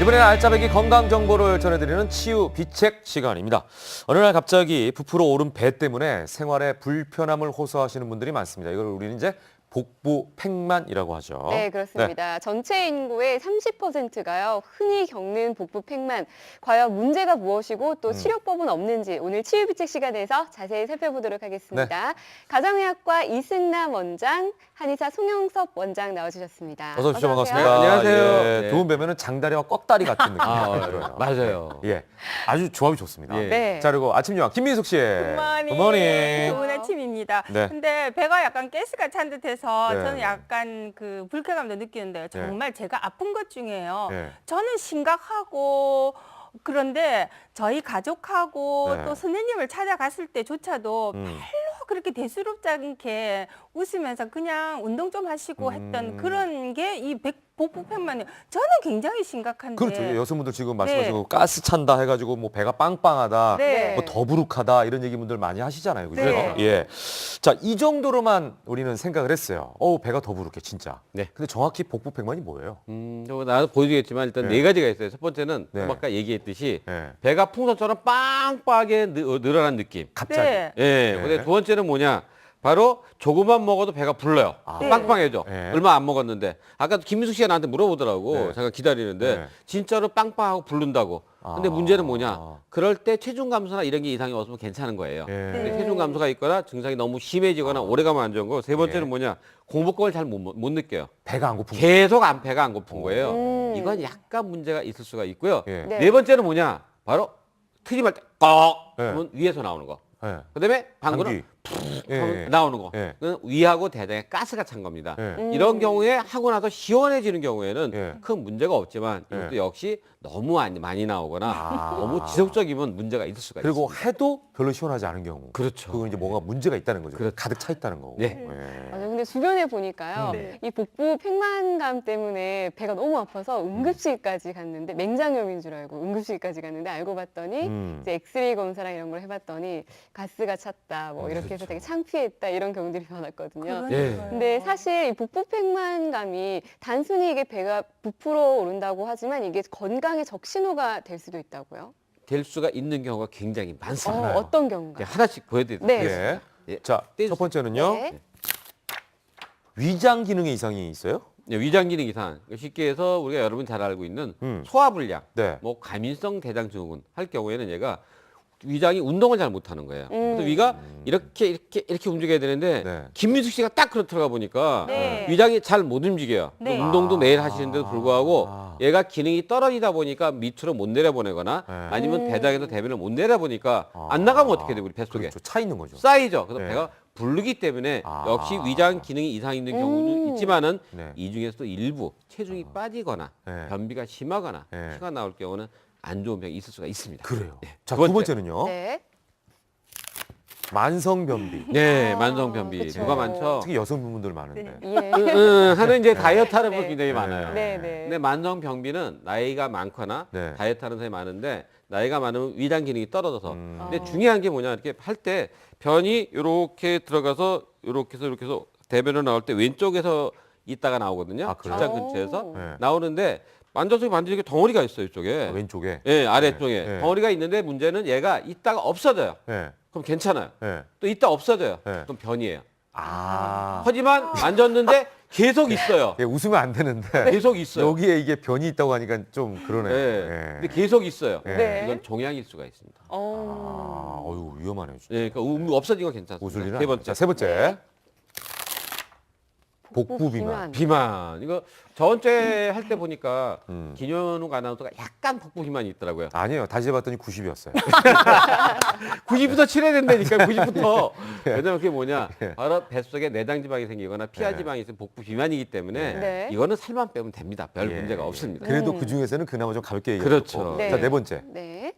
이번에는 알짜배기 건강 정보를 전해드리는 치유 비책 시간입니다. 어느 날 갑자기 부풀어 오른 배 때문에 생활에 불편함을 호소하시는 분들이 많습니다. 이걸 우리는 이제 복부 팽만이라고 하죠. 네, 그렇습니다. 전체 인구의 30%가요. 흔히 겪는 복부 팽만. 과연 문제가 무엇이고 또 치료법은 없는지 오늘 치유비책 시간에서 자세히 살펴보도록 하겠습니다. 가정의학과 이승남 원장, 한의사 송영섭 원장 나와주셨습니다. 어서 오십시오. 어서 오세요. 반갑습니다. 안녕하세요. 예, 네. 두 분 뵈면은 장다리와 꺽다리 같은 느낌이 들어요. 맞아요. 예, 아주 조합이 좋습니다. 예. 네. 자, 그리고 아침 여왕 김민숙 씨. 굿모닝. 굿모닝. 좋은 아침입니다. 네. 근데 배가 약간 가스가 찬 듯해서 네. 저는 약간 그 불쾌감도 느끼는데요. 정말 제가 아픈 것 중에요. 네. 저는 심각하고 그런데 저희 가족하고 네. 또 선생님을 찾아갔을 때조차도 음. 별로 그렇게 대수롭지 않게 웃으면서 그냥 운동 좀 하시고 했던 그런 게 이 복부 팽만이에요. 저는 굉장히 심각한데. 그렇죠. 여성분들 지금 말씀하시고 네. 가스 찬다 해가지고 뭐 배가 빵빵하다, 네. 뭐 더부룩하다 이런 얘기분들 많이 하시잖아요. 그죠? 네. 예. 자, 이 정도로만 우리는 생각을 했어요. 배가 더부룩해 진짜. 네. 근데 정확히 복부 팽만이 뭐예요? 나도 보여주겠지만 일단 네. 네 가지가 있어요. 첫 번째는 네. 아까 얘기했듯이 네. 배가 풍선처럼 빵빵하게 늘어난 느낌. 갑자기. 네. 예. 네. 근데 두 번째는 뭐냐? 바로 조금만 먹어도 배가 불러요. 네. 빵빵해져. 네. 얼마 안 먹었는데. 아까 김민숙 씨가 나한테 물어보더라고. 네. 잠깐 기다리는데 네. 진짜로 빵빵하고 부른다고. 근데 아. 문제는 뭐냐? 그럴 때 체중 감소나 이런 게 이상이 없으면 괜찮은 거예요. 예. 근데 체중 감소가 있거나 증상이 너무 심해지거나 오래가면 안 좋은 거. 세 번째는 예. 뭐냐? 공복감을 잘 못 느껴요. 배가 안 고픈 거. 계속 배가 안 고픈 거예요. 음. 이건 약간 문제가 있을 수가 있고요. 예. 네. 네 번째는 뭐냐? 바로 트림할 때 꺽! 예. 하면 위에서 나오는 거. 예. 그다음에 방구는 감기. 하면 예. 나오는 거. 예. 그건 위하고 대장에 가스가 찬 겁니다. 예. 이런 경우에 하고 나서 시원해지는 경우에는 예. 큰 문제가 없지만 이것도 예. 역시 너무 많이 나오거나 아. 너무 지속적이면 문제가 있을 수가 그리고 있습니다. 해도 별로 시원하지 않은 경우. 그렇죠. 그건 이제 뭔가 문제가 있다는 거죠. 그렇죠. 가득 차 있다는 거고. 네. 예. 맞아요. 근데 주변에 보니까요. 네. 이 복부 팽만감 때문에 배가 너무 아파서 응급실까지 갔는데 맹장염인 줄 알고 응급실까지 갔는데 알고 봤더니 이제 엑스레이 검사랑 이런 걸 해봤더니 가스가 찼다 뭐 이렇게 해서 되게 창피했다 이런 경우들이 많았거든요. 예. 근데 사실 이 복부 팽만감이 단순히 이게 배가 부풀어 오른다고 하지만 이게 건강의 적신호가 될 수도 있다고요? 될 수가 있는 경우가 굉장히 많습니다. 어떤 이제 경우가? 하나씩 보여드릴게요. 네. 예. 예. 자, 첫 번째는요. 네. 위장 기능에 이상이 있어요? 네, 위장 기능 이상. 쉽게 해서 우리가 여러분 잘 알고 있는 소화불량, 네. 뭐 과민성 대장 증후군 할 경우에는 얘가 위장이 운동을 잘 못하는 거예요. 그래서 위가 이렇게 움직여야 되는데 네. 김민숙 씨가 딱 그렇더라 보니까 네. 위장이 잘 못 움직여요. 네. 또 운동도 매일 하시는데도 불구하고 아. 얘가 기능이 떨어지다 보니까 밑으로 못 내려보내거나 네. 아니면 배장에서 대변을 못 내려보니까 안 나가면 어떻게 돼 우리 뱃속에 그렇죠. 차 있는 거죠. 쌓이죠. 그래서 네. 배가 부르기 때문에 아. 역시 위장 기능이 이상 있는 경우는 있지만은 네. 이 중에서도 일부 체중이 빠지거나 네. 변비가 심하거나 네. 피가 나올 경우는 안 좋은 병이 있을 수가 있습니다. 그래요. 네. 자, 두 두 번째. 번째는요. 네. 만성 변비. 네, 아, 만성 변비 그쵸. 누가 많죠. 특히 여성분들 많은데. 예. 하는 이제 다이어트 하는 분 네. 굉장히 많아요. 네, 네. 근데 만성 변비는 나이가 많거나 네. 다이어트 하는 사람이 많은데 나이가 많으면 위장 기능이 떨어져서. 근데 어. 중요한 게 뭐냐 이렇게 할 때 변이 이렇게 들어가서 이렇게 해서 대변으로 나올 때 왼쪽에서 있다가 나오거든요. 아, 그래요? 직장 근처에서 네. 나오는데 만져서 만지니까 덩어리가 있어요 이쪽에. 아, 왼쪽에. 예, 아래쪽에 네. 덩어리가 있는데 문제는 얘가 있다가 없어져요. 네. 그럼 괜찮아요. 네. 또 있다 없어져요. 네. 그럼 변이에요. 아. 하지만 만졌는데 계속 있어요. 예, 웃으면 안 되는데. 계속 있어요. 여기에 이게 변이 있다고 하니까 좀 그러네요. 네. 예. 근데 계속 있어요. 네. 이건 종양일 수가 있습니다. 아, 어유 위험하네요. 진짜. 네, 그러니까 없어진 건 괜찮습니다. 웃을 일은 세 아니죠. 번째. 자, 세 번째. 네. 복부 비만. 비만. 이거 저번주에 할 때 보니까 음. 김현욱 아나운서가 약간 복부 비만이 있더라고요. 아니에요. 다시 해봤더니 90이었어요. 90부터 칠해야 된다니까, 90부터. 예. 왜냐면 그게 뭐냐. 예. 바로 뱃속에 내장 지방이 생기거나 피하 예. 지방이 있으면 복부 비만이기 때문에 네. 이거는 살만 빼면 됩니다. 별 예. 문제가 없습니다. 그래도 그 중에서는 그나마 좀 가볍게 얘기했고. 그렇죠. 네. 자, 네 번째. 네.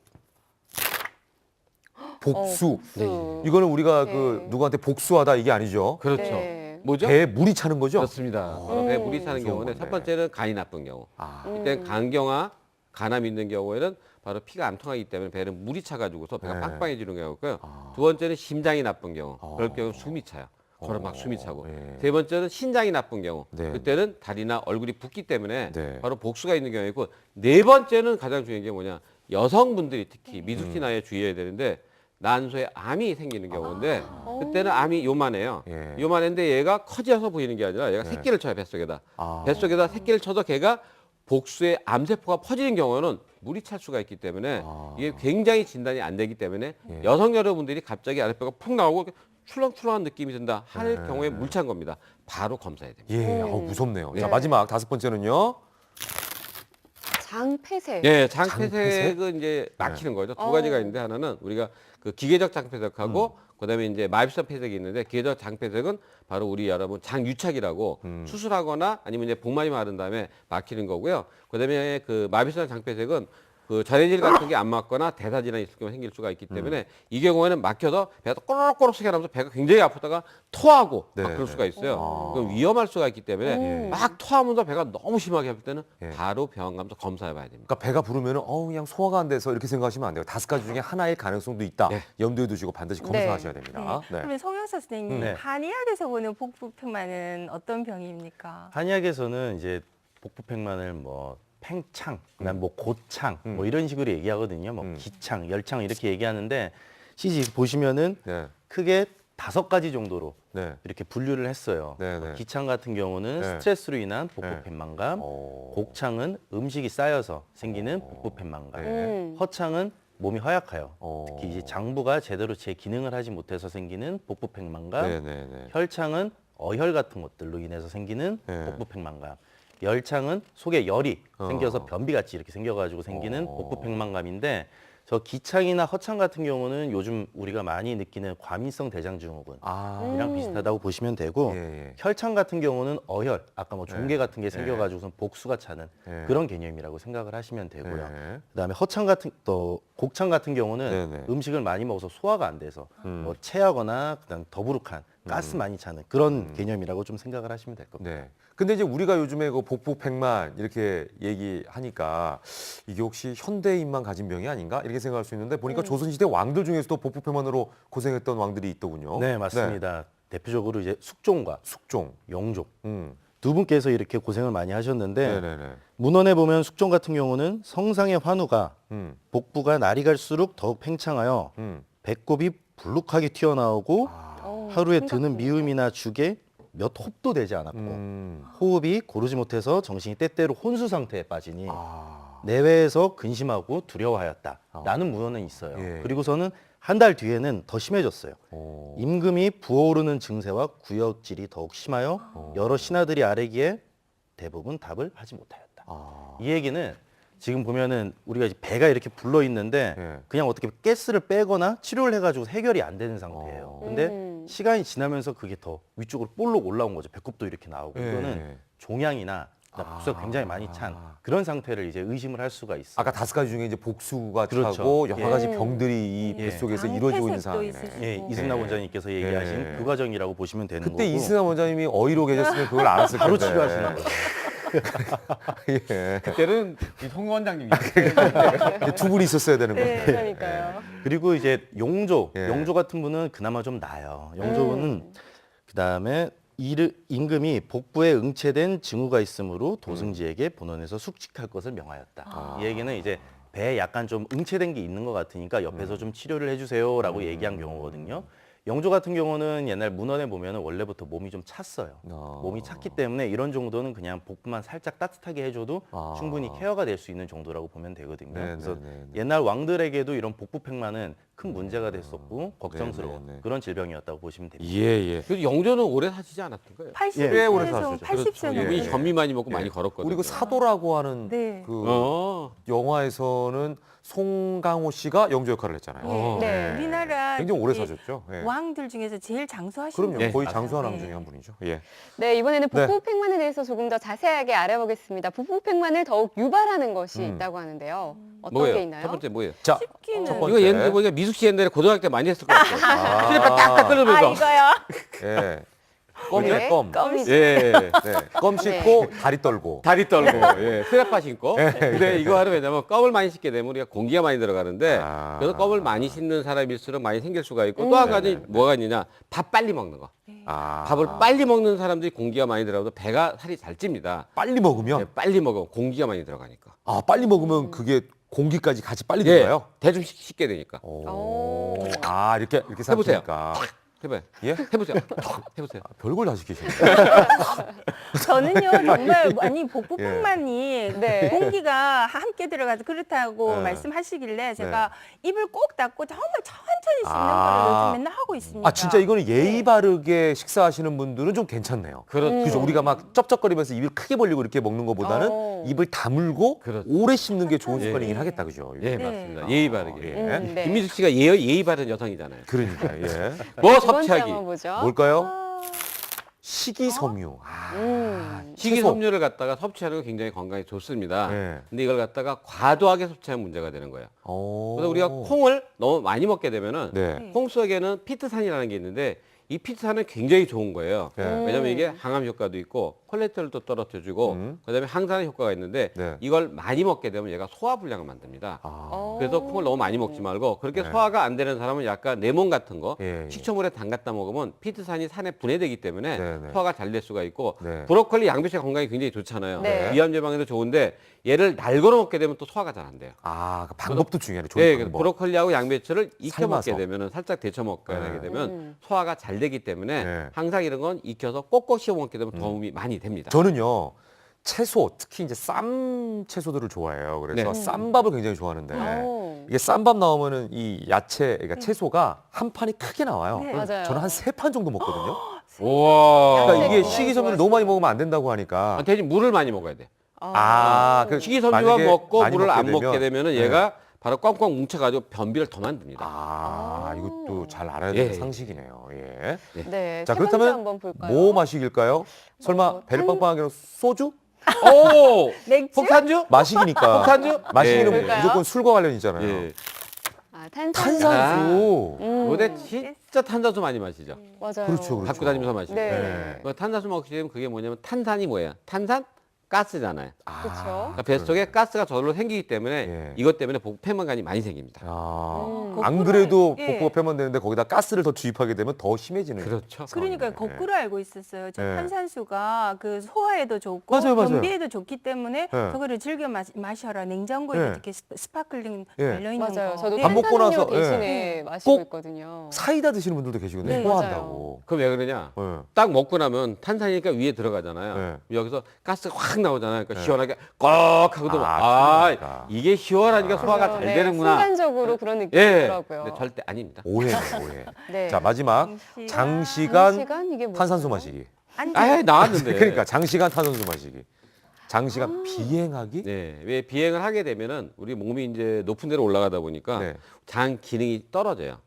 복수. 복수. 이거는 우리가 네. 그 누구한테 복수하다 이게 아니죠. 그렇죠. 네. 뭐죠? 배에 물이 차는 거죠? 그렇습니다. 배에 물이 차는 무서운 경우는 건데. 첫 번째는 간이 나쁜 경우. 아. 이때 간경화, 간암이 있는 경우에는 바로 피가 안 통하기 때문에 배는 물이 차가지고서 배가 네. 빵빵해지는 경우고요. 두 번째는 심장이 나쁜 경우. 그럴 경우 숨이 차요. 걸어 막 숨이 차고. 예. 세 번째는 신장이 나쁜 경우. 네. 그때는 다리나 얼굴이 붓기 때문에 네. 바로 복수가 있는 경우가 있고, 네 번째는 가장 중요한 게 뭐냐. 여성분들이 특히 미숙지 나이에 주의해야 되는데 난소에 암이 생기는 경우인데 그때는 암이 요만해요. 예. 요만한데 얘가 커져서 보이는 게 아니라 얘가 새끼를 쳐요, 뱃속에다. 아. 뱃속에다 새끼를 쳐서 걔가 복수의 암세포가 퍼지는 경우는 물이 찰 수가 있기 때문에 아. 이게 굉장히 진단이 안 되기 때문에 예. 여성 여러분들이 갑자기 아랫배가 푹 나오고 출렁출렁한 느낌이 든다 할 네. 경우에 물 찬 겁니다. 바로 검사해야 됩니다. 예, 무섭네요. 네. 자, 마지막 다섯 번째는요. 장폐색. 예, 장폐색? 장폐색은 이제 막히는 거죠. 두 가지가 있는데 하나는 우리가 그 기계적 장폐색하고 그다음에 이제 마비성 폐색이 있는데 기계적 장폐색은 바로 우리 여러분 장유착이라고 수술하거나 아니면 이제 복막이 마른 다음에 막히는 거고요. 그다음에 그 마비성 장폐색은 그 전해질 같은 게 안 맞거나 대사질환이 있을 경우 생길 수가 있기 때문에 이 경우에는 막혀서 배가 꼬르륵꼬르륵 소리 나면서 배가 굉장히 아프다가 토하고 네, 막 그럴 네. 수가 있어요. 그럼 위험할 수가 있기 때문에 막 토하면서 배가 너무 심하게 아플 때는 예. 바로 병원 가서 검사해 봐야 됩니다. 그러니까 배가 부르면은 그냥 소화가 안 돼서 이렇게 생각하시면 안 돼요. 다섯 가지 중에 하나일 가능성도 있다. 네. 염두에 두시고 반드시 검사하셔야 됩니다. 네. 그러면 송영서 선생님, 네. 한의학에서 보는 복부팽만은 어떤 병입니까? 한의학에서는 이제 복부팽만을 뭐 팽창, 그다음 뭐 고창, 뭐 이런 식으로 얘기하거든요. 뭐 기창, 열창 이렇게 얘기하는데 CG 보시면은 네. 크게 5가지 정도로 네. 이렇게 분류를 했어요. 네, 네. 기창 같은 경우는 네. 스트레스로 인한 복부팽만감, 어. 곡창은 음식이 쌓여서 생기는 복부팽만감, 네. 허창은 몸이 허약해요. 어. 특히 이제 장부가 제대로 제 기능을 하지 못해서 생기는 복부팽만감, 네, 네, 네. 혈창은 어혈 같은 것들로 인해서 생기는 네. 복부팽만감. 열창은 속에 열이 어. 생겨서 변비같이 이렇게 생겨가지고 생기는 어. 복부팽만감인데 저 기창이나 허창 같은 경우는 요즘 우리가 많이 느끼는 과민성 대장증후군 이랑 비슷하다고 보시면 되고 예, 예. 혈창 같은 경우는 어혈 아까 뭐 종괴 같은 게 생겨가지고선 복수가 차는 네. 그런 개념이라고 생각을 하시면 되고요. 네. 그다음에 허창 같은 또 곡창 같은 경우는 네, 네. 음식을 많이 먹어서 소화가 안 돼서 뭐 체하거나 그다음 더부룩한 가스 많이 차는 그런 개념이라고 좀 생각을 하시면 될 겁니다. 네. 근데 이제 우리가 요즘에 그 복부팽만 이렇게 얘기하니까 이게 혹시 현대인만 가진 병이 아닌가 이렇게 생각할 수 있는데 보니까 조선시대 왕들 중에서도 복부팽만으로 고생했던 왕들이 있더군요. 네, 맞습니다. 대표적으로 이제 숙종과 숙종. 용종 음. 두 분께서 이렇게 고생을 많이 하셨는데 네네네. 문헌에 보면 숙종 같은 경우는 성상의 환우가 음. 복부가 날이 갈수록 더욱 팽창하여 배꼽이 불룩하게 튀어나오고 하루에 드는 미음이나 죽에 몇 홉도 되지 않았고 호흡이 고르지 못해서 정신이 때때로 혼수 상태에 빠지니 내외에서 근심하고 두려워하였다라는 문헌은 있어요. 예. 그리고서는 한 달 뒤에는 더 심해졌어요. 오. 임금이 부어오르는 증세와 구역질이 더욱 심하여 여러 신하들이 아뢰기에 대부분 답을 하지 못하였다. 이 얘기는 지금 보면은 우리가 이제 배가 이렇게 불러 있는데 예. 그냥 어떻게 가스를 빼거나 치료를 해가지고 해결이 안 되는 상태예요. 근데 시간이 지나면서 그게 더 위쪽으로 볼록 올라온 거죠. 배꼽도 이렇게 나오고 예. 이거는 종양이나 복수가 굉장히 많이 찬 그런 상태를 이제 의심을 할 수가 있어요. 아까 다섯 가지 중에 이제 복수가 그렇죠. 차고 여러 예. 가지 병들이 이 예. 뱃속에서 장폐색도 이루어지고 있는 있을 상황이네. 수 예, 있고. 이승남 예. 원장님께서 얘기하신 예. 그 과정이라고 보시면 되는 그때 거고. 이승남 원장님이 어이로 계셨으면 그걸 알았을 텐데. 바로 치료하시는 거죠. 예. 그때는 송 원장님이 두 분이 있었어야 되는 거예요. 네, 그러니까요. 그리고 이제 용조, 예. 용조 같은 분은 그나마 좀 나아요. 용조는 그다음에 임금이 복부에 응체된 증후가 있으므로 도승지에게 본원에서 숙직할 것을 명하였다. 이 얘기는 이제 배에 약간 좀 응체된 게 있는 것 같으니까 옆에서 좀 치료를 해주세요라고 얘기한 경우거든요. 영조 같은 경우는 옛날 문헌에 보면 원래부터 몸이 좀 찼어요. 몸이 찼기 때문에 이런 정도는 그냥 복부만 살짝 따뜻하게 해줘도 충분히 케어가 될 수 있는 정도라고 보면 되거든요. 네, 그래서 네, 네, 네. 옛날 왕들에게도 이런 복부팽만은 큰 문제가 됐었고 걱정스러운 네, 네. 그런 질병이었다고 보시면 됩니다. 예, 예. 그래서 영조는 오래 사시지 않았던 거예요. 80세에서 오래 사셨죠. 80세 이분이 예. 현미 많이 먹고 많이 걸었거든요. 우리 그 사도라고 하는 네. 그 어. 영화에서는 송강호 씨가 영조 역할을 했잖아요. 네. 우리나라 굉장히 오래 이 사셨죠. 예. 왕들 중에서 제일 장수하신 그럼요. 분. 거의 맞아요. 장수하는 네. 중에 한 분이죠. 예. 네, 이번에는 네. 복부팽만에 대해서 조금 더 자세하게 알아보겠습니다. 복부팽만을 더욱 유발하는 것이 있다고 하는데요. 어떤 뭐예요? 게 있나요? 첫 번째 뭐예요? 자, 습기는 첫 번째. 이거 옛날에 보니까 미숙 씨 옛날에 고등학교 때 많이 했을 것 같아요. 실에 딱딱 아 끌어들면서. 이거요. 예. 껌이에요, 네. 껌. 껌이죠. 예. 네. 껌 씻고 다리 떨고. 다리 떨고, 예, 스레파 신고. 근데 이거 하면 왜냐면 껌을 많이 씻게 되면 우리가 공기가 많이 들어가는데, 아. 그래서 껌을 많이 씻는 사람일수록 많이 생길 수가 있고, 또 한 가지 뭐가 있느냐, 밥 빨리 먹는 거. 아. 밥을 빨리 먹는 사람들이 공기가 많이 들어가도 배가 살이 잘 찝니다. 빨리 먹으면 예, 빨리 먹으면 공기가 많이 들어가니까. 아, 빨리 먹으면 그게 공기까지 같이 빨리 예, 들어가요? 대충 씻게 되니까. 오. 아, 이렇게 해보세요. 삼키니까. 해봐요. 예? 해보세요. 해보세요. 아, 별걸 다 시키시네. 저는요 정말 아니 복부 예. 팽만이 네. 공기가 함께 들어가서 그렇다고 네. 말씀하시길래 제가 입을 꼭 닫고 정말 천천히 씻는 아. 거를 요즘 맨날 하고 있습니다. 아, 진짜 이거는 예의 바르게 식사하시는 분들은 좀 괜찮네요. 그렇죠. 그죠? 우리가 막 쩝쩝거리면서 입을 크게 벌리고 이렇게 먹는 것보다는 어. 입을 다물고 그렇죠. 오래 씹는 게 좋은 예. 습관이긴 하겠다, 그죠? 예, 네. 맞습니다. 예의 바르게. 예. 네. 김민숙 씨가 예의 바른 여성이잖아요. 그러니까, 예. 뭐 두 번째 섭취하기. 한번 보죠. 뭘까요? 식이섬유. 아, 식이섬유를 갖다가 섭취하는 거 굉장히 건강에 좋습니다. 네. 근데 이걸 갖다가 과도하게 섭취하면 문제가 되는 거예요. 오. 그래서 우리가 콩을 너무 많이 먹게 되면은 네. 콩 속에는 피트산이라는 게 있는데 이 피트산은 굉장히 좋은 거예요. 네. 왜냐하면 이게 항암 효과도 있고 콜레스테롤도 떨어뜨려주고 그다음에 항산화 효과가 있는데 네. 이걸 많이 먹게 되면 얘가 소화불량을 만듭니다. 아. 그래서 콩을 너무 많이 먹지 말고 그렇게 네. 소화가 안 되는 사람은 약간 레몬 같은 거 예, 예. 식초물에 담갔다 먹으면 피트산이 산에 분해되기 때문에 네, 네. 소화가 잘 될 수가 있고 네. 브로콜리, 양배추가 건강에 굉장히 좋잖아요. 네. 위암 예방에도 좋은데 얘를 날거로 먹게 되면 또 소화가 잘 안 돼요. 아, 그 방법도 중요하네. 네, 좋은 그래서 방법. 브로콜리하고 양배추를 익혀 삶아서. 먹게 되면은 살짝 데쳐 먹게 네. 되면 소화가 잘 되기 때문에 네. 항상 이런 건 익혀서 꼭꼭 씹어 먹게 되면 도움이 많이 됩니다. 저는요, 채소, 특히 이제 쌈 채소들을 좋아해요. 그래서 네. 쌈밥을 굉장히 좋아하는데 오. 이게 쌈밥 나오면은 이 야채, 그러니까 채소가 한 판이 크게 나와요. 네. 그럼 맞아요. 저는 한 3판 정도 먹거든요. 우와. 그러니까 이게 굉장히 식이섬유를 너무 많이 먹으면 안 된다고 하니까. 대신 물을 많이 먹어야 돼. 아, 그 식이섬유만 만약에 먹고 많이 물을 안 먹게 먹게 되면- 되면은 얘가 바로 꽝꽝 뭉쳐가지고 변비를 더 만듭니다. 아, 이것도 잘 알아야 되는 예. 상식이네요. 예. 네. 자, 세 번째 그렇다면 한번 볼까요? 뭐 마시길까요? 설마 어, 배를 탄- 빵빵하게 소주? 오! 맥주? 폭탄주? 마시기니까. 폭탄주? 마시기는 예. 볼까요? 무조건 술과 관련 있잖아요. 예. 아, 탄산수. 탄산수. 근데 진짜 탄산수 많이 마시죠. 맞아요. 그렇죠, 그렇죠. 갖고 다니면서 마시고. 네. 네. 그 탄산수 먹게 되면 그게 뭐냐면 탄산이 뭐예요? 탄산? 가스잖아요. 그렇죠. 그러니까 뱃속에 가스가 저절로 생기기 때문에 예. 이것 때문에 복부팽만간이 많이 생깁니다. 아, 음. 안 그래도 예. 복부가 폐만되는데 거기다 가스를 더 주입하게 되면 더 심해지는 그렇죠. 그러니까 상황이네. 거꾸로 알고 있었어요. 저 네. 탄산수가 그 소화에도 좋고 맞아요, 맞아요. 변비에도 좋기 때문에 네. 그거를 즐겨 마셔라. 냉장고에 네. 이렇게 스파클링 예. 달려 있는 맞아요. 거. 저도 네. 밥 먹고 탄산음료 나서, 대신에 마시고 꼭 있거든요. 사이다 드시는 분들도 계시거든요. 네, 소화한다고. 그럼 왜 그러냐? 예. 딱 먹고 나면 탄산이니까 위에 들어가잖아요. 네. 여기서 가스가 확 나오잖아요. 그러니까 네. 시원하게 꺽 하고 들어. 그러니까. 이게 시원하니까 소화가 잘 네, 되는구나. 순간적으로 그런 느낌이 예. 들더라고요. 근데 절대 아닙니다. 오해네, 오해. 네. 자, 마지막. 장시간. 장시간 시간 이게 뭐죠? 탄산수 마시기. 안 아, 나왔는데. 그러니까 장시간 탄산수 마시기. 장시간 비행하기? 네, 왜 비행을 하게 되면은 우리 몸이 이제 높은 데로 올라가다 보니까 네. 장 기능이 떨어져요.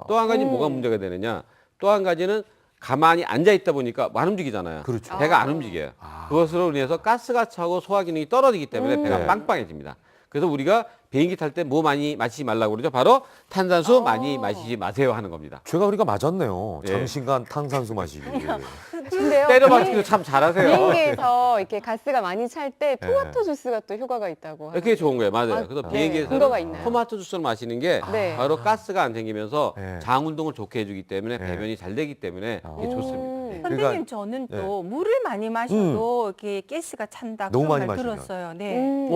또 한 가지 뭐가 문제가 되느냐? 또 한 가지는 가만히 앉아 있다 보니까 안 움직이잖아요. 그렇죠. 배가 안 움직여요. 그것으로 인해서 가스가 차고 소화 기능이 떨어지기 때문에 배가 네. 빵빵해집니다. 그래서 우리가 비행기 탈 때 뭐 많이 마시지 말라고 그러죠. 바로 탄산수 많이 마시지 마세요 하는 겁니다. 제가 우리가 맞았네요. 예. 장시간 탄산수 마시기. 근데요. 때려 맞기도 참 잘하세요. 비행기에서 이렇게 가스가 많이 찰 때 네. 토마토 주스가 또 효과가 있다고. 그게 좋은 거예요. 맞아요. 아, 그래서 네. 비행기에서 근거가 있나요? 토마토 주스를 마시는 게 네. 바로 가스가 안 생기면서 네. 장 운동을 좋게 해주기 때문에 네. 배변이 잘 되기 때문에 이게 좋습니다. 네. 선생님 그러니까- 저는 네. 또 물을 많이 마셔도 이렇게 가스가 찬다. 너무 그런 많이 말 마시면. 들었어요. 네.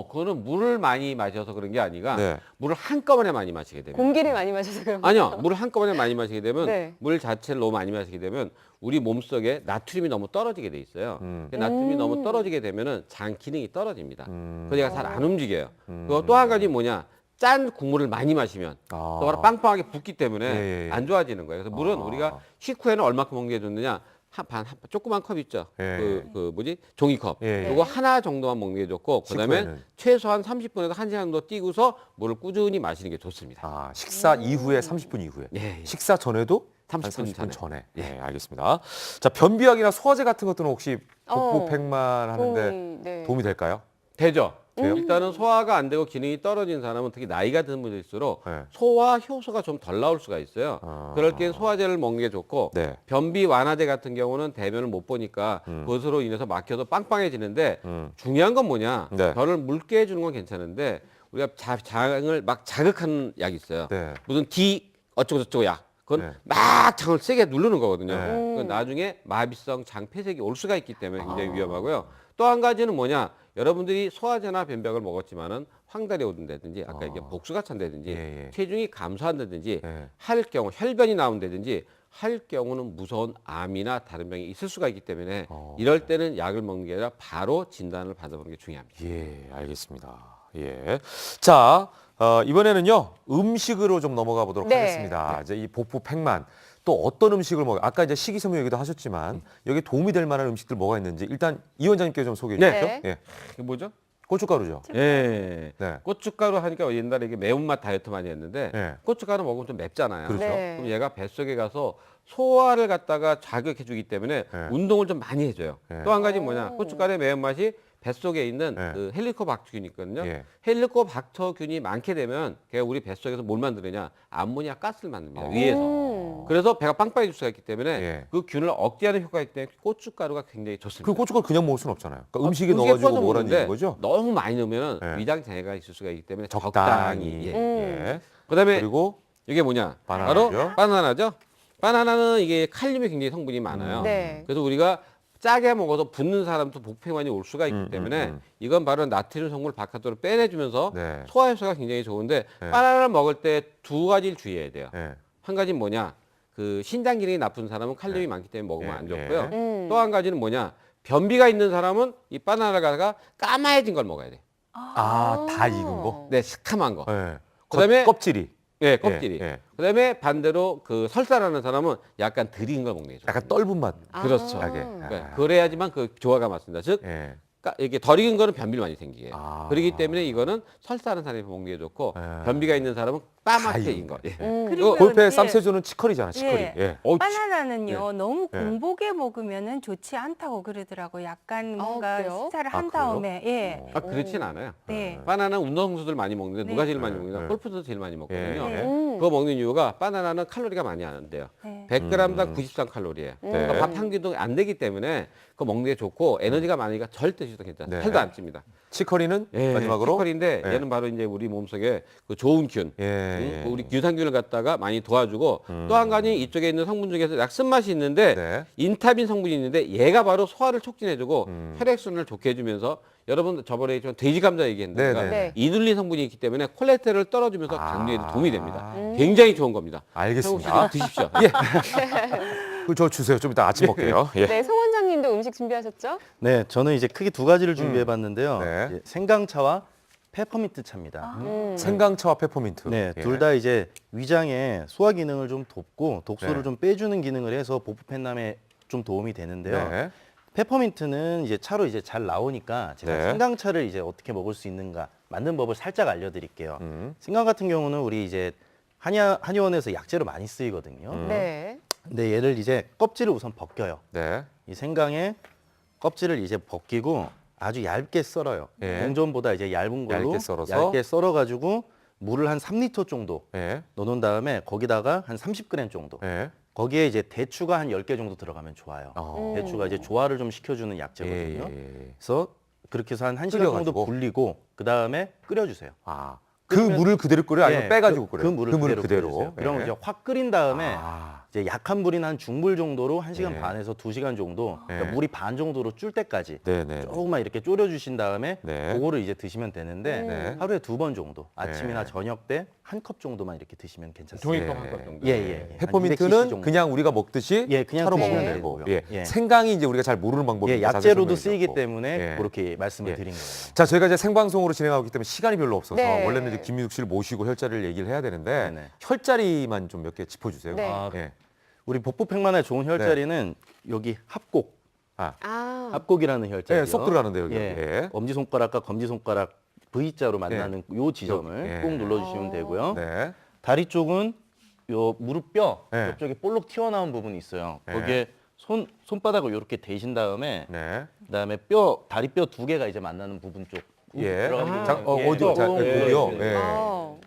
그거는 물을 많이 마셔서 그런 게 아니라 네. 물을 한꺼번에 많이 마시게 됩니다. 공기를 많이 마셔서 그런 아니요, 물을 한꺼번에 많이 마시게 되면 네. 물 자체를 너무 많이 마시게 되면 우리 몸 속에 나트륨이 너무 떨어지게 돼 있어요. 그 나트륨이 너무 떨어지게 되면은 장 기능이 떨어집니다. 그래서 얘가 잘 안 움직여요. 그리고 또 한 가지 뭐냐? 짠 국물을 많이 마시면 아. 또 바로 빵빵하게 붓기 때문에 예, 예. 안 좋아지는 거예요. 그래서 물은 아. 우리가 식후에는 얼마큼 먹는 게 좋느냐? 한 조그만 컵 있죠. 예. 그 뭐지? 종이컵. 예, 예. 그거 하나 정도만 먹는 게 좋고 그다음에 식후에는. 최소한 30분에서 1시간 정도 뛰고서 물을 꾸준히 마시는 게 좋습니다. 아, 식사 이후에 30분 이후에. 예, 예. 식사 전에도 30분 30분 전에. 전에. 예, 알겠습니다. 자, 변비약이나 소화제 같은 것들은 혹시 복부 어, 팽만 하는데 도움이, 네. 도움이 될까요? 되죠. 돼요? 일단은 소화가 안 되고 기능이 떨어진 사람은 특히 나이가 든 분들일수록 네. 소화 효소가 좀 덜 나올 수가 있어요. 그럴 땐 소화제를 먹는 게 좋고 네. 변비 완화제 같은 경우는 대변을 못 보니까 그것으로 인해서 막혀서 빵빵해지는데 중요한 건 뭐냐? 네. 변을 묽게 해주는 건 괜찮은데 우리가 장을 막 자극하는 약이 있어요. 네. 무슨 D 어쩌고저쩌고 약. 그건 네. 막 장을 세게 누르는 거거든요. 네. 그건 나중에 마비성 장 폐색이 올 수가 있기 때문에 굉장히 위험하고요. 또 한 가지는 뭐냐? 여러분들이 소화제나 변비약을 먹었지만은 황달이 오른다든지 아까 이게 복수가 찬다든지 예, 예. 체중이 감소한다든지 예. 할 경우 혈변이 나온다든지 할 경우는 무서운 암이나 다른 병이 있을 수가 있기 때문에 이럴 때는 약을 먹는 게 아니라 바로 진단을 받아보는 게 중요합니다. 예, 알겠습니다. 예. 자, 이번에는요, 음식으로 좀 넘어가 보도록 네. 하겠습니다. 이제 이 복부 팽만, 또 어떤 음식을 먹어요? 아까 이제 식이섬유 얘기도 하셨지만, 여기 도움이 될 만한 음식들 뭐가 있는지, 일단 이 원장님께 좀 소개해 주시죠. 네. 예. 이게 뭐죠? 고춧가루죠. 예. 네. 고춧가루 하니까 옛날에 이게 매운맛 다이어트 많이 했는데 네. 고춧가루 먹으면 좀 맵잖아요. 그렇죠. 네. 그럼 얘가 뱃속에 가서 소화를 갖다가 자극해 주기 때문에 네. 운동을 좀 많이 해줘요. 네. 또 한 가지 뭐냐? 고춧가루의 매운맛이 뱃속에 있는 네. 그 헬리코박터균이 있거든요. 예. 헬리코박터균이 많게 되면 걔가 우리 뱃속에서 뭘 만드느냐? 암모니아 가스를 만듭니다. 위에서. 음. 그래서 배가 빵빵해질 수가 있기 때문에 예. 그 균을 억제하는 효과가 있기 때문에 고춧가루가 굉장히 좋습니다. 그 고춧가루 그냥 먹을 수는 없잖아요. 그러니까 음식에 음식에 넣어가지고 퍼서 뭐라는 먹는데 얘기인 거죠? 너무 많이 넣으면 네. 위장 장애가 있을 수가 있기 때문에 적당히. 적당히. 예. 예. 그다음에 그리고 이게 뭐냐? 바나나죠. 바로 바나나죠. 바나나는 이게 칼륨이 굉장히 성분이 많아요. 네. 그래서 우리가 짜게 먹어서 붓는 사람도 복팽만이 올 수가 있기 때문에 이건 바로 나트륨 성분을 바깥으로 빼내주면서 네. 소화 효소가 굉장히 좋은데 네. 바나나를 먹을 때 두 가지를 주의해야 돼요. 예. 한 가지는 뭐냐? 그 신장 기능이 나쁜 사람은 칼륨이 많기 때문에 먹으면 네. 안 좋고요. 음. 또 한 가지는 뭐냐? 변비가 있는 사람은 이 바나나를 갖다가 까마해진 걸 먹어야 돼. 아, 다 익은 거? 네, 시큼한 거. 예. 그다음에 껍질이. 네, 껍질이. 예. 그다음에 반대로 그 설사라는 사람은 약간 덜 익은 걸 먹는 게 좋아요. 약간 떫은 맛. 그렇죠. 나게. 그러니까 그래야지만 그 조화가 맞습니다. 즉 예. 이게 덜 익은 거는 변비를 많이 생기게 해요. 아. 그렇기 때문에 이거는 설사하는 사람이 먹는 게 좋고 예. 변비가 있는 사람은 까맣게 다 익은 거. 예. 그리고 골프에 예. 쌈세조는 치커리잖아, 치커리. 예. 예. 바나나는요 너무 네. 공복에 먹으면은 좋지 않다고 그러더라고. 약간 뭔가 그래요? 식사를 아, 한 그래요? 다음에 예. 아, 그렇진 않아요. 네. 바나나는 운동선수들 많이 먹는데 누가 제일 많이 네. 먹느냐? 네. 골프도 제일 많이 먹거든요. 예. 그거 먹는 이유가 바나나는 칼로리가 많이 안 돼요. 네. 100g당 93칼로리예요. 그러니까 밥 한 끼도 안 되기 때문에 그거 먹는 게 좋고 에너지가 많으니까 절대 드셔도 괜찮아요. 네. 살도 안 찝니다. 치커리는 예, 마지막으로. 치커리인데 예. 얘는 바로 이제 우리 몸속에 그 좋은 균, 예. 그 우리 유산균을 갖다가 많이 도와주고 또 한 가지 이쪽에 있는 성분 중에서 약 쓴맛이 있는데 네. 인타빈 성분이 있는데 얘가 바로 소화를 촉진해주고 혈액순환을 좋게 해주면서 여러분 저번에 좀 돼지 감자 얘기했는데 네, 제가 네, 네. 이눌린 성분이 있기 때문에 콜레스테롤을 떨어주면서 아. 당뇨에도 도움이 됩니다. 굉장히 좋은 겁니다. 알겠습니다. 태국 씨도 드십시오. 예. 저 주세요. 좀 이따 아침 먹게요. 예. 네, 송 원장님도 음식 준비하셨죠? 네, 저는 이제 크게 두 가지를 준비해봤는데요. 네. 이제 생강차와 페퍼민트 차입니다. 생강차와 페퍼민트. 네, 예. 둘 다 이제 위장의 소화 기능을 좀 돕고 독소를 네. 좀 빼주는 기능을 해서 복부 팽남에 좀 도움이 되는데요. 네. 페퍼민트는 이제 차로 이제 잘 나오니까 제가 네. 생강차를 이제 어떻게 먹을 수 있는가 만든 법을 살짝 알려드릴게요. 생강 같은 경우는 우리 이제 한의원에서 약재로 많이 쓰이거든요. 네. 근데 얘를 이제 껍질을 우선 벗겨요. 네. 이 생강의 껍질을 이제 벗기고 아주 얇게 썰어요. 예. 동전보다 이제 얇은 걸로 얇게 썰어서? 얇게 썰어가지고 물을 한 3리터 정도 예. 넣어놓은 다음에 거기다가 한 30g 정도. 예. 거기에 이제 대추가 한 10개 정도 들어가면 좋아요. 어. 대추가 이제 조화를 좀 시켜주는 약재거든요. 예. 그래서 그렇게 해서 한 1시간 끓여가지고? 정도 불리고 그 다음에 끓여주세요. 아. 그 물을 그대로 끓여요? 아니면 예, 빼가지고 그 끓여요? 물을 그대로 끓여주세요. 예. 그러면 이제 확 끓인 다음에 아. 이제 약한 불인 한 중불 정도로 1시간 예. 반에서 2시간 정도 그러니까 예. 물이 반 정도로 줄 때까지 네네. 조금만 이렇게 졸여주신 다음에 네. 그거를 이제 드시면 되는데 네. 하루에 2번 정도 아침이나 네. 저녁 때 한 컵 정도만 이렇게 드시면 괜찮습니다. 종이컵 예. 한컵 정도. 예, 예. 한 페퍼민트는 200cc 정도. 그냥 우리가 먹듯이 예, 그냥 차로 드시면 먹으면 되고. 되고요. 예. 예. 생강이 이제 우리가 잘 모르는 방법이 예, 약재로도 쓰이기 때문에 예. 그렇게 말씀을 예. 드린 거예요. 자, 저희가 이제 생방송으로 진행하고 있기 때문에 시간이 별로 없어서 네. 원래는 이제 김민욱 씨를 모시고 혈자리를 얘기를 해야 되는데 네네. 혈자리만 좀 몇 개 짚어주세요. 네. 아, 예. 우리 복부 팽만에 좋은 혈자리는 여기 합곡, 아, 합곡이라는 혈자리요. 예, 쏙 들어가는데 여기. 예. 예. 엄지손가락과 검지손가락 V자로 만나는 요 지점을 예. 꼭 눌러주시면 되고요. 네. 다리 쪽은 요 무릎뼈 네. 옆쪽에 볼록 튀어나온 부분이 있어요. 네. 거기에 손바닥을 이렇게 대신 다음에 네. 그다음에 다리뼈 2개가 이제 만나는 부분 쪽 예. 들어가지고 어디요? 자, 여기요. 예.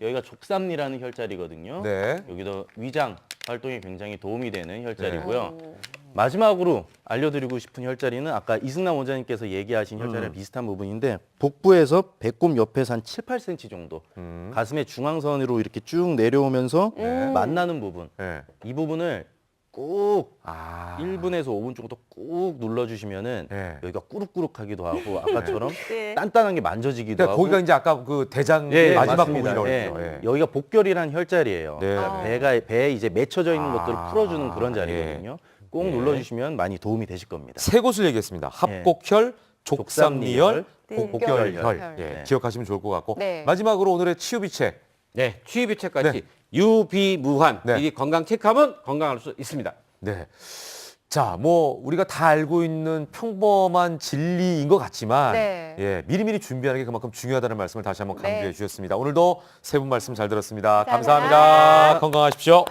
여기가 족삼리라는 혈자리거든요. 네. 여기도 위장 활동에 굉장히 도움이 되는 혈자리고요. 오. 마지막으로 알려드리고 싶은 혈자리는 아까 이승남 원장님께서 얘기하신 혈자리랑 비슷한 부분인데 복부에서 배꼽 옆에서 한 7, 8cm 정도 가슴의 중앙선으로 이렇게 쭉 내려오면서 만나는 부분 예. 이 부분을 꼭 아. 1분에서 5분 정도 꾹 눌러주시면은 네. 여기가 꾸룩꾸룩하기도 하고 아까처럼 네. 단단한 게 만져지기도 그러니까 하고 거기가 이제 아까 그 대장 예, 마지막 맞습니다. 부분이라고 예. 그랬죠. 예. 여기가 복결이라는 혈자리예요. 네. 배에 이제 맺혀져 있는 것들을 아, 풀어주는 그런 자리거든요. 꼭 예. 눌러주시면 많이 도움이 되실 겁니다. 세 곳을 얘기했습니다. 합곡혈, 족삼리혈, 네. 복결혈. 복결혈. 예. 네. 기억하시면 좋을 것 같고 네. 마지막으로 오늘의 치유비책. 네, 취비책같이 네. 유비무환. 네. 이 건강 체크하면 건강할 수 있습니다. 네. 자, 뭐 우리가 다 알고 있는 평범한 진리인 것 같지만 네. 예, 미리미리 준비하는 게 그만큼 중요하다는 말씀을 다시 한번 네. 강조해 주셨습니다. 오늘도 세 분 말씀 잘 들었습니다. 감사합니다. 감사합니다. 건강하십시오.